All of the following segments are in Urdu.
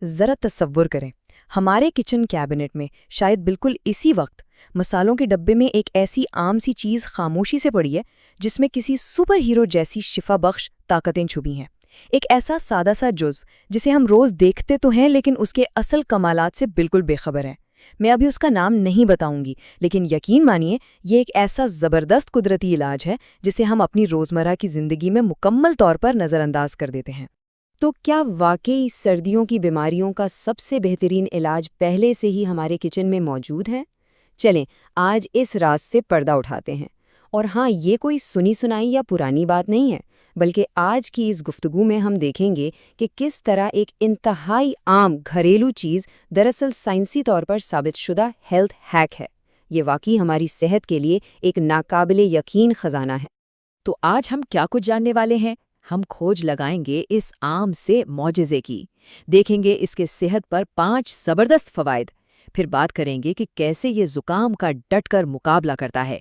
ذرا تصور کریں، ہمارے کچن کیبنٹ میں شاید بالکل اسی وقت مسالوں کے ڈبے میں ایک ایسی عام سی چیز خاموشی سے پڑی ہے جس میں کسی سپر ہیرو جیسی شفا بخش طاقتیں چھپی ہیں۔ ایک ایسا سادہ سا جزو جسے ہم روز دیکھتے تو ہیں لیکن اس کے اصل کمالات سے بالکل بے خبر ہیں۔ میں ابھی اس کا نام نہیں بتاؤں گی، لیکن یقین مانیے یہ ایک ایسا زبردست قدرتی علاج ہے جسے ہم اپنی روزمرہ کی زندگی میں مکمل طور پر نظر انداز کر دیتے ہیں۔ تو کیا واقعی سردیوں کی بیماریوں کا سب سے بہترین علاج پہلے سے ہی ہمارے کچن میں موجود ہے؟ چلیں آج اس راز سے پردہ اٹھاتے ہیں۔ اور ہاں، یہ کوئی سنی سنائی یا پرانی بات نہیں ہے، بلکہ آج کی اس گفتگو میں ہم دیکھیں گے کہ کس طرح ایک انتہائی عام گھریلو چیز دراصل سائنسی طور پر ثابت شدہ ہیلتھ ہیک ہے۔ یہ واقعی ہماری صحت کے لیے ایک ناقابل یقین خزانہ ہے۔ تو آج ہم کیا کچھ جاننے والے ہیں؟ ہم کھوج لگائیں گے اس عام سے معجزے کی، دیکھیں گے اس کے صحت پر 5 زبردست فوائد، پھر بات کریں گے کہ کیسے یہ زکام کا ڈٹ کر مقابلہ کرتا ہے۔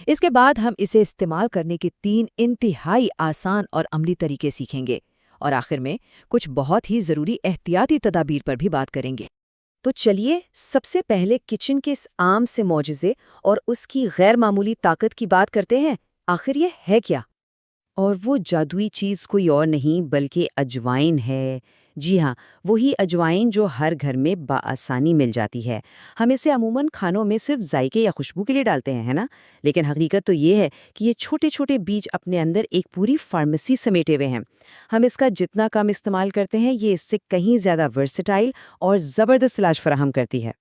اس کے بعد ہم اسے استعمال کرنے کے 3 انتہائی آسان اور عملی طریقے سیکھیں گے، اور آخر میں کچھ بہت ہی ضروری احتیاطی تدابیر پر بھی بات کریں گے۔ تو چلیے سب سے پہلے کچن کے اس عام سے معجزے اور اس کی غیر معمولی طاقت کی بات کرتے ہیں۔ آخر یہ ہے کیا؟ اور وہ جادوئی چیز کوئی اور نہیں بلکہ اجوائن ہے۔ جی ہاں، وہی اجوائن جو ہر گھر میں بآسانی مل جاتی ہے۔ ہم اسے عموماً کھانوں میں صرف ذائقے یا خوشبو کے لیے ڈالتے ہیں، ہے نا؟ لیکن حقیقت تو یہ ہے کہ یہ چھوٹے چھوٹے بیج اپنے اندر ایک پوری فارمیسی سمیٹے ہوئے ہیں۔ ہم اس کا جتنا کم استعمال کرتے ہیں، یہ اس سے کہیں زیادہ ورسٹائل اور زبردست علاج فراہم کرتی ہے۔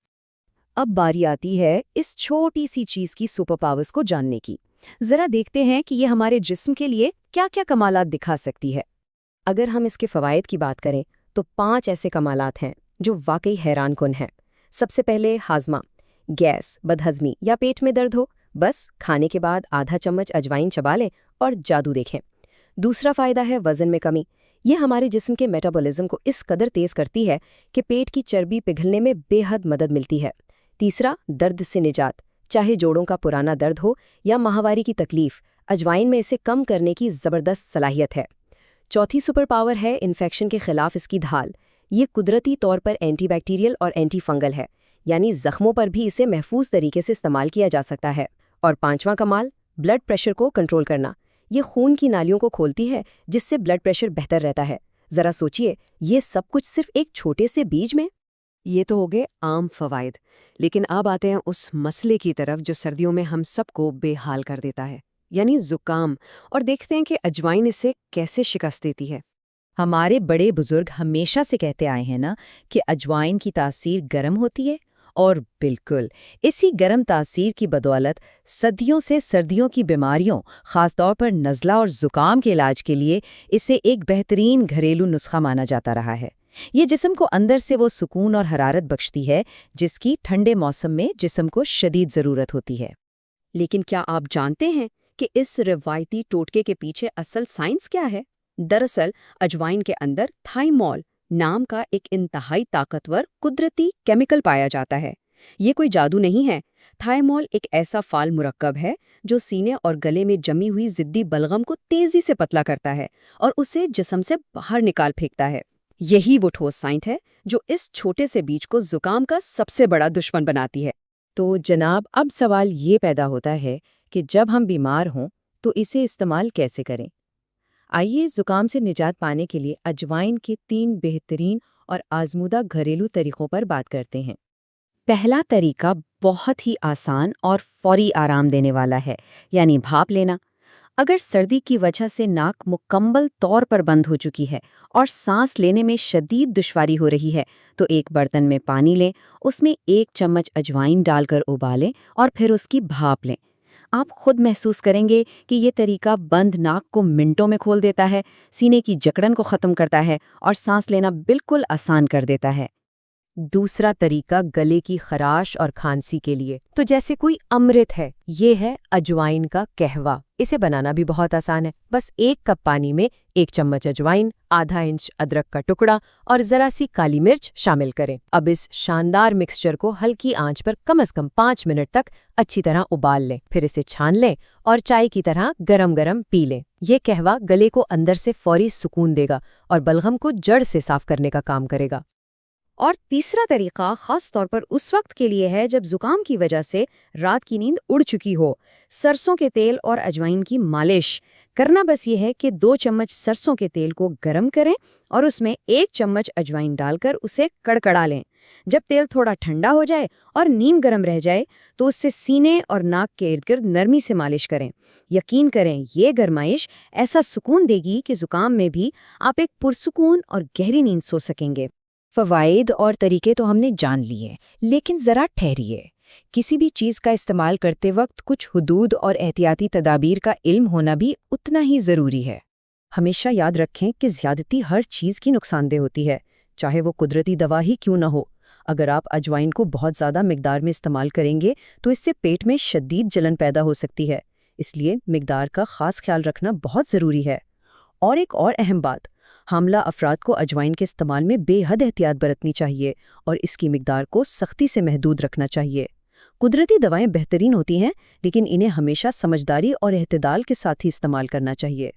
اب باری آتی ہے اس چھوٹی سی چیز کی سپر پاورز کو جاننے کی۔ ذرا دیکھتے ہیں کہ یہ ہمارے جسم کے لیے کیا کیا کمالات دکھا سکتی ہے۔ اگر ہم اس کے فوائد کی بات کریں تو 5 ایسے کمالات ہیں جو واقعی حیران کن ہیں۔ سب سے پہلے ہاضمہ، گیس، بدہضمی یا پیٹ میں درد ہو، بس کھانے کے بعد آدھا چمچ اجوائن چبا لیں اور جادو دیکھیں۔ دوسرا فائدہ ہے وزن میں کمی۔ یہ ہمارے جسم کے میٹابولزم کو اس قدر تیز کرتی ہے کہ پیٹ کی چربی پگھلنے میں بے حد مدد ملتی ہے۔ تیسرا، درد سے نجات۔ چاہے جوڑوں کا پرانا درد ہو یا ماہواری کی تکلیف، اجوائن میں اسے کم کرنے کی زبردست صلاحیت ہے۔ چوتھی سپر پاور ہے انفیکشن کے خلاف اس کی ڈھال۔ یہ قدرتی طور پر اینٹی بیکٹیریل اور اینٹی فنگل ہے، یعنی زخموں پر بھی اسے محفوظ طریقے سے استعمال کیا جا سکتا ہے۔ اور 5واں کمال، بلڈ پریشر کو کنٹرول کرنا۔ یہ خون کی نالیوں کو کھولتی ہے جس سے بلڈ پریشر بہتر رہتا ہے۔ ذرا سوچئے، یہ سب کچھ صرف ایک چھوٹے سے بیج میں۔ یہ تو ہو گئے عام فوائد، لیکن اب آتے ہیں اس مسئلے کی طرف جو سردیوں میں ہم سب کو بے حال کر دیتا ہے، یعنی زکام، اور دیکھتے ہیں کہ اجوائن اسے کیسے شکست دیتی ہے۔ ہمارے بڑے بزرگ ہمیشہ سے کہتے آئے ہیں نا کہ اجوائن کی تاثیر گرم ہوتی ہے، اور بالکل اسی گرم تاثیر کی بدولت صدیوں سے سردیوں کی بیماریوں، خاص طور پر نزلہ اور زکام کے علاج کے لیے اسے ایک بہترین گھریلو نسخہ مانا جاتا رہا ہے۔ یہ جسم کو اندر سے وہ سکون اور حرارت بخشتی ہے جس کی ٹھنڈے موسم میں جسم کو شدید ضرورت ہوتی ہے۔ لیکن کیا آپ جانتے ہیں کہ اس روایتی ٹوٹکے کے پیچھے اصل سائنس کیا ہے؟ دراصل اجوائن کے اندر تھائمول نام کا ایک انتہائی طاقتور قدرتی کیمیکل پایا جاتا ہے۔ یہ کوئی جادو نہیں ہے۔ تھائمول ایک ایسا فعال مرکب ہے جو سینے اور گلے میں جمی ہوئی ضدی بلغم کو تیزی سے پتلا کرتا ہے اور اسے جسم سے باہر نکال پھینکتا ہے۔ یہی وہ ٹھوس سائنس ہے جو اس چھوٹے سے بیج کو زکام کا سب سے بڑا دشمن بناتی ہے۔ تو جناب، اب سوال یہ پیدا ہوتا ہے کہ جب ہم بیمار ہوں تو اسے استعمال کیسے کریں؟ آئیے زکام سے نجات پانے کے لیے اجوائن کے 3 بہترین اور آزمودہ گھریلو طریقوں پر بات کرتے ہیں۔ پہلا طریقہ بہت ہی آسان اور فوری آرام دینے والا ہے، یعنی بھاپ لینا۔ اگر سردی کی وجہ سے ناک مکمل طور پر بند ہو چکی ہے اور سانس لینے میں شدید دشواری ہو رہی ہے تو ایک برتن میں پانی لیں، اس میں 1 چمچ اجوائن ڈال کر ابالیں اور پھر اس کی بھاپ لیں۔ آپ خود محسوس کریں گے کہ یہ طریقہ بند ناک کو منٹوں میں کھول دیتا ہے، سینے کی جکڑن کو ختم کرتا ہے اور سانس لینا بالکل آسان کر دیتا ہے۔ دوسرا طریقہ گلے کی خراش اور کھانسی کے لیے تو جیسے کوئی امرت ہے، یہ ہے اجوائن کا قہوہ۔ اسے بنانا بھی بہت آسان ہے۔ بس 1 کپ پانی میں 1 چمچ اجوائن، آدھا انچ ادرک کا ٹکڑا اور ذرا سی کالی مرچ شامل کریں۔ اب اس شاندار مکسچر کو ہلکی آنچ پر کم از کم 5 منٹ تک اچھی طرح ابال لیں، پھر اسے چھان لیں اور چائے کی طرح گرم گرم پی لیں۔ یہ قہوہ گلے کو اندر سے فوری سکون دے گا اور بلغم کو جڑ سے صاف کرنے کا کام کرے گا۔ اور تیسرا طریقہ خاص طور پر اس وقت کے لیے ہے جب زکام کی وجہ سے رات کی نیند اڑ چکی ہو۔ سرسوں کے تیل اور اجوائن کی مالش کرنا بس یہ ہے کہ 2 چمچ سرسوں کے تیل کو گرم کریں اور اس میں 1 چمچ اجوائن ڈال کر اسے کڑکڑا لیں۔ جب تیل تھوڑا ٹھنڈا ہو جائے اور نیم گرم رہ جائے تو اس سے سینے اور ناک کے ارد گرد نرمی سے مالش کریں۔ یقین کریں یہ گرمائش ایسا سکون دے گی کہ زکام میں بھی آپ ایک پرسکون اور گہری نیند سو سکیں گے۔ فوائد اور طریقے تو ہم نے جان لیے، لیکن ذرا ٹھہریے۔ کسی بھی چیز کا استعمال کرتے وقت کچھ حدود اور احتیاطی تدابیر کا علم ہونا بھی اتنا ہی ضروری ہے۔ ہمیشہ یاد رکھیں کہ زیادتی ہر چیز کی نقصان دہ ہوتی ہے، چاہے وہ قدرتی دوا ہی کیوں نہ ہو۔ اگر آپ اجوائن کو بہت زیادہ مقدار میں استعمال کریں گے تو اس سے پیٹ میں شدید جلن پیدا ہو سکتی ہے، اس لیے مقدار کا خاص خیال رکھنا بہت ضروری ہے۔ اور ایک اور اہم بات، حاملہ افراد کو اجوائن کے استعمال میں بے حد احتیاط برتنی چاہیے اور اس کی مقدار کو سختی سے محدود رکھنا چاہیے۔ قدرتی دوائیں بہترین ہوتی ہیں، لیکن انہیں ہمیشہ سمجھداری اور اعتدال کے ساتھ ہی استعمال کرنا چاہیے۔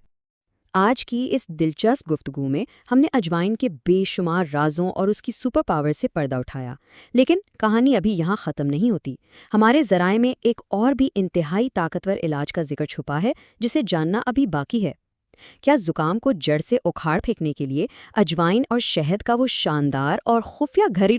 آج کی اس دلچسپ گفتگو میں ہم نے اجوائن کے بے شمار رازوں اور اس کی سپر پاور سے پردہ اٹھایا، لیکن کہانی ابھی یہاں ختم نہیں ہوتی۔ ہمارے ذرائع میں ایک اور بھی انتہائی طاقتور علاج کا ذکر چھپا ہے جسے جاننا ابھی باقی ہے۔ کیا زکام کو جڑ سے اکھاڑ پھینکنے کے لیے اجوائن اور شہد کا وہ شاندار اور خفیہ گھریلو